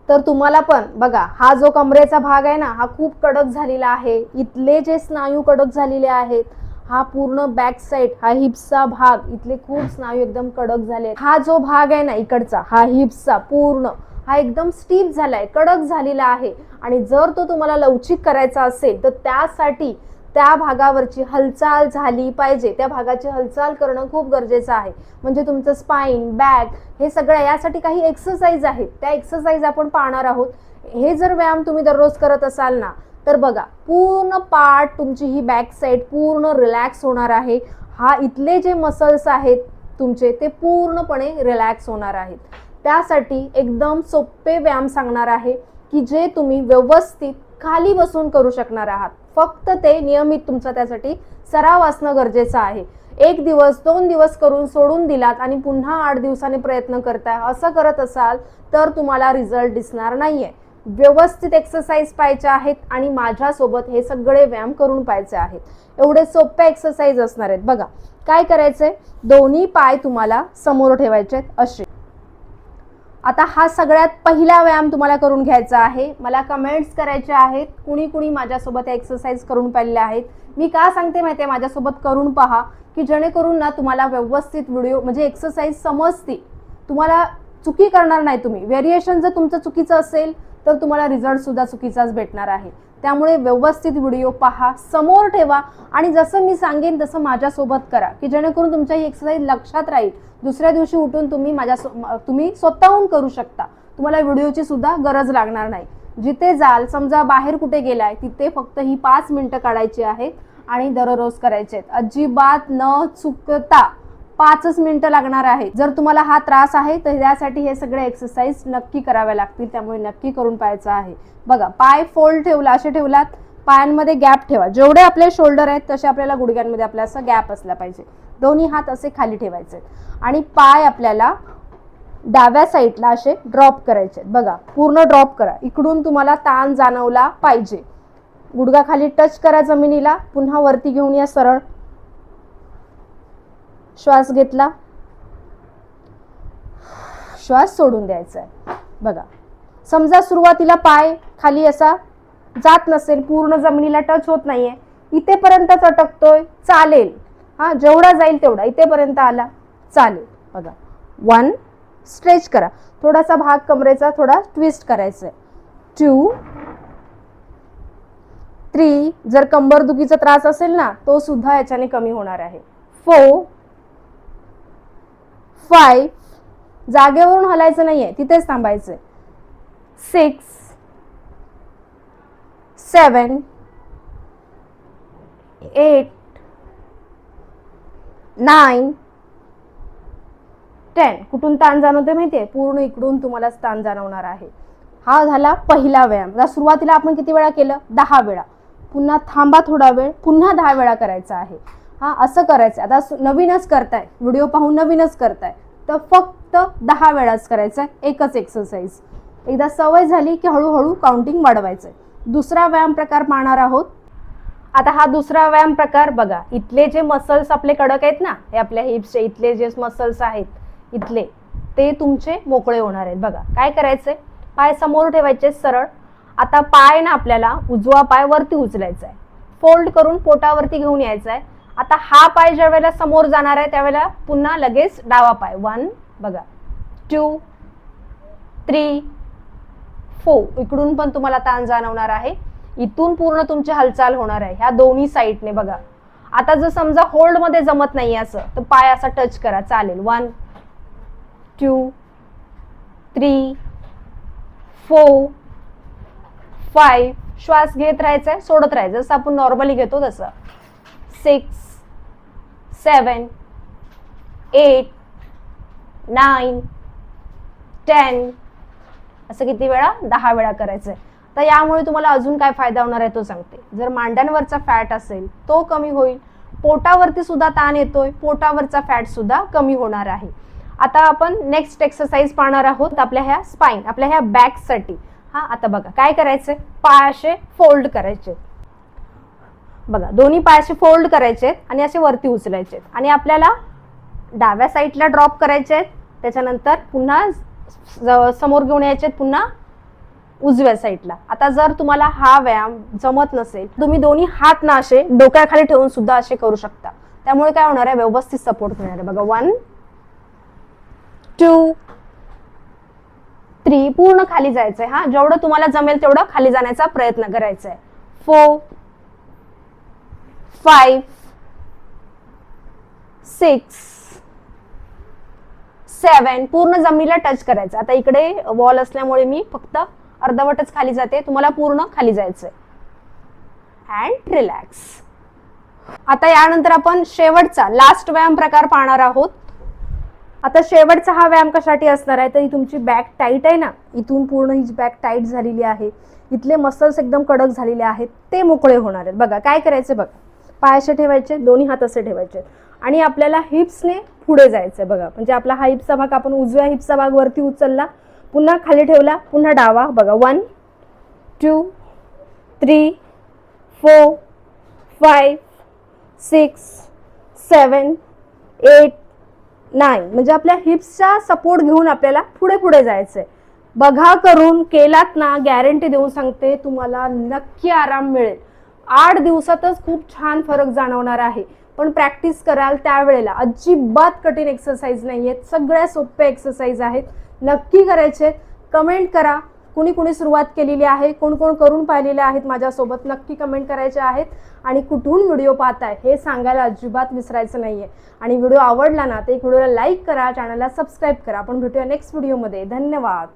तर तुम्हाला पण बघा, हा जो कमरेचा भाग आहे ना, हा खूप कडक झालेला आहे. इथले जे स्नायू कडक झालेले आहेत, हा पूर्ण बॅक साइड, हा हिप्सचा भाग, इथले खूप स्नायू एकदम कडक झाले. हा जो भाग आहे ना इकडचा, हा हिप्सचा पूर्ण, हा एकदम स्टीफ झालाय, कडक झालेला आहे. आणि जर तो तुम्हाला लवचिक करायचा असेल तर त्यासाठी त्या भागावरची हालचाल झाली पाहिजे. त्या भागाची हालचाल करणं खूप गरजेचं आहे. म्हणजे तुमचं स्पाइन, बॅक, हे सगळं यासाठी काही एक्सरसाइज आहेत, त्या एक्सरसाइज आपण पाहणार आहोत. हे जर व्यायाम तुम्ही दररोज करत असाल ना, तर बघा पूर्ण पार्ट तुमची ही बॅक साइड पूर्ण रिलॅक्स होणार आहे. हा इथले जे मसल्स आहेत तुमचे, ते पूर्णपणे रिलॅक्स होणार आहेत. त्यासाठी एकदम सोपे व्यायाम सांगणार आहे की जे तुम्ही व्यवस्थित खाली बसून करू शकणार आहात. फक्त ते नियमित तुमचा त्यासाठी सराव असणं गरजेचं आहे. 1 दिवस 2 दिवस करून सोडून दिलात आणि पुन्हा 8 दिवसांनी प्रयत्न करताय, असं करत असाल तर तुम्हाला रिझल्ट दिसणार नाहीये. व्यवस्थित एक्सरसाइज पाहिजे आहेत आणि माझ्यासोबत हे सगळे व्यायाम करून पाहिजे आहेत. एवढे सोपे एक्सरसाइज असणार आहेत. बघा काय करायचंय, दोन्ही पाय तुम्हाला समोर ठेवायचे असे. आता हा सगळ्यात पहिला व्यायाम तुम्हाला करून घ्यायचा आहे. मला कमेंट्स करायचे आहेत, कुणी कुणी माझ्यासोबत एक्सरसाइज करून पाहिल्या आहेत. मी का सांगते माहिती आहे, माझ्यासोबत करून पहा, की जेणेकरून ना तुम्हाला व्यवस्थित व्हिडिओ म्हणजे एक्सरसाइज समजतील. तुम्हाला चुकी करणार नाही तुम्ही. व्हेरिएशन जर तुमचं चुकीचं असेल तर तुम्हाला रिझल्ट सुद्धा चुकीचाच भेटणार आहे. त्यामुळे व्यवस्थित व्हिडिओ पहा, समोर ठेवा आणि जसं मी सांगेन तसं माझ्यासोबत करा, की जेणेकरून तुमच्या ही एक्सरसाइज लक्षात राहील. दुसऱ्या दिवशी उठून तुम्ही स्वतःहून करू शकता. तुम्हाला व्हिडिओची सुद्धा गरज लागणार नाही. जिथे जाल, समजा बाहेर कुठे गेलाय, तिथे फक्त ही 5 मिनिटं काढायची आहेत आणि दररोज करायचे आहेत. अजिबात न चुकता 5च मिनिटं लागणार आहेत. जर तुम्हाला हा त्रास आहे तर त्यासाठी हे सगळे एक्सरसाइज नक्की कराव्या लागतील. त्यामुळे नक्की करून पाहायचं आहे. बघा पाय फोल्ड ठेवला, असे ठेवलात, पायांमध्ये गॅप ठेवा. जेवढे आपले शोल्डर आहेत तसे आपल्याला गुडघ्यांमध्ये आपला असा गॅप असला पाहिजे. दोन्ही हात असे खाली ठेवायचे आणि पाय आपल्याला डाव्या साईडला असे ड्रॉप करायचे. बघा पूर्ण ड्रॉप करा. इकडून तुम्हाला ताण जाणवला पाहिजे. गुडघा खाली टच करा जमिनीला, पुन्हा वरती घेऊन या सरळ. श्वास घेतला, श्वास सोडून द्यायचा आहे. बघा समजा सुरुवातीला पाय खाली असा जात नसेल, पूर्ण जमिनीला टच होत नाहीये, इथेपर्यंतच अटकतोय, चालेल. हा जेवढा जाईल तेवढा, इथेपर्यंत आला, चालेल. बघा 1, स्ट्रेच करा, थोडासा भाग कमरेचा थोडा ट्विस्ट करायचा आहे. 2, 3, जर कंबरदुखीचा त्रास असेल ना तो सुद्धा याच्याने कमी होणार आहे. 4, 5, जागेवरून हलायचं नाहीये, तिथेच थांबायचंय. 6, 7, 8, 9, 10. कुठून ताण जाणवते माहितीये, पूर्ण इकडून तुम्हाला ताण जाणवणार आहे. हा झाला पहिला व्यायाम. सुरुवातीला आपण किती वेळा केलं, 10 वेळा. पुन्हा थांबा थोडा वेळ, पुन्हा 10 वेळा करायचा आहे. हा असं करायचं. आता नवीनच करताय, व्हिडिओ पाहून नवीनच करताय, तर फक्त 10 वेळाच करायचं आहे, एकच एक्सरसाइज. एकदा सवय झाली की हळूहळू काउंटिंग वाढवायचंय. दुसरा व्यायाम प्रकार पाहणार आहोत. आता हा दुसरा व्यायाम प्रकार बघा, इथले जे मसल्स आपले कडक आहेत ना, हे आपल्या हिप्सचे इथले जे मसल्स आहेत इथले, ते तुमचे मोकळे होणार आहेत. बघा काय करायचंय, पाय समोर ठेवायचे सरळ. आता पाय ना आपल्याला उजवा पाय वरती उचलायचा आहे, फोल्ड करून पोटावरती घेऊन यायचा आहे. आता हा पाय ज्या वेळेला समोर जाणार आहे त्यावेळेला पुन्हा लगेच डावा पाय. 1, बघा 2, 3, 4. इकडून पण तुम्हाला ताण जाणवणार आहे, इथून पूर्ण तुमची हालचाल होणार आहे ह्या दोन्ही साईडने. बघा आता जर समजा होल्ड मध्ये जमत नाही असं, तर पाय असा टच करा, चालेल. 1, 2, 3, 4, 5. श्वास घेत राहायचा, सोडत राहायचं, जसं आपण नॉर्मली घेतो तसं. 6, 7, 8, 9, 10. असं किती वेळा, 10 वेळा करायचंय. तर यामुळे तुम्हाला अजून काय फायदा होणार आहे तो सांगते. जर मांड्यांवरचा फॅट असेल तो कमी होईल, पोटावरती सुद्धा ताण येतोय, पोटावरचा फॅट सुद्धा कमी होणार आहे. आता आपण नेक्स्ट एक्सरसाइज पाहणार आहोत आपल्या ह्या स्पाइन, आपल्या ह्या बॅक साठी. हा आता बघा काय करायचंय, पाय असे फोल्ड करायचे. बघा दोन्ही पाय असे फोल्ड करायचे आणि असे वरती उचलायचे आणि आपल्याला डाव्या साईडला ड्रॉप करायचे. त्याच्यानंतर पुन्हा समोर घेऊन यायचे, पुन्हा उजव्या साईडला. आता जर तुम्हाला हा व्यायाम जमत नसेल, तुम्ही दोन्ही हात ना असे डोक्याखाली ठेवून सुद्धा असे करू शकता. त्यामुळे काय होणार आहे, व्यवस्थित सपोर्ट मिळणार आहे. बघा 1 2 3 पूर्ण खाली जायचंय. हा, जेवढं तुम्हाला जमेल तेवढं खाली जाण्याचा प्रयत्न करायचा आहे. 4 5 6 7 पूर्ण जमिनीला टच करायचं. आता इकडे वॉल असल्यामुळे मी फक्त अर्धवटच खाली जाते, तुम्हाला पूर्ण खाली जायचंय. And relax. आता यानंतर आपण शेवटचा लास्ट व्यायाम प्रकार पाहणार आहोत. आता शेवटचा हा व्यायाम कशासाठी असणार आहे, तर ही तुमची बॅक टाईट आहे ना, इथून पूर्ण ही बॅक टाईट झालेली आहे, इथले मसल्स एकदम कडक झालेले आहेत, ते मोकळे होणार आहेत. बघा काय करायचं, बघा पाय असे ठेवायचे, दोन्ही हात असे ठेवायचे आणि आपल्याला हिप्सने पुढे जायचंय. बघा म्हणजे आपला हा हिप्सचा भाग, आपण उजव्या हिप्सचा भाग वरती उचलला, पुन्हा खाली ठेवला, पुन्हा डावा. बघा 1 2 3 4 5 6 7 8 9 म्हणजे आपल्या हिप्सचा सपोर्ट घेऊन आपल्याला पुढे पुढे जायचंय. बघा करून, केलात ना, गॅरंटी देऊन सांगते तुम्हाला नक्की आराम मिळेल. 8 दिवसातच खूप छान फरक जाणवणार आहे. पण प्रॅक्टिस कराल त्यावेळेला अजिबात कठीण एक्सरसाइज नाही आहेत, सगळ्या सोप्या एक्सरसाइज आहेत. नक्की करायचे. कमेंट करा कुणी कुणी सुरुवात केलेली आहे, कोण कोण करून पाहिलेले आहेत माझ्यासोबत, नक्की कमेंट करायचे आहेत. आणि कुठून व्हिडिओ पाहताय हे सांगायला अजिबात विसरायचं नाहीये. आणि व्हिडिओ आवडला ना तर एक व्हिडिओला लाईक करा, चॅनलला सबस्क्राईब करा. आपण भेटूया नेक्स्ट व्हिडिओमध्ये. धन्यवाद.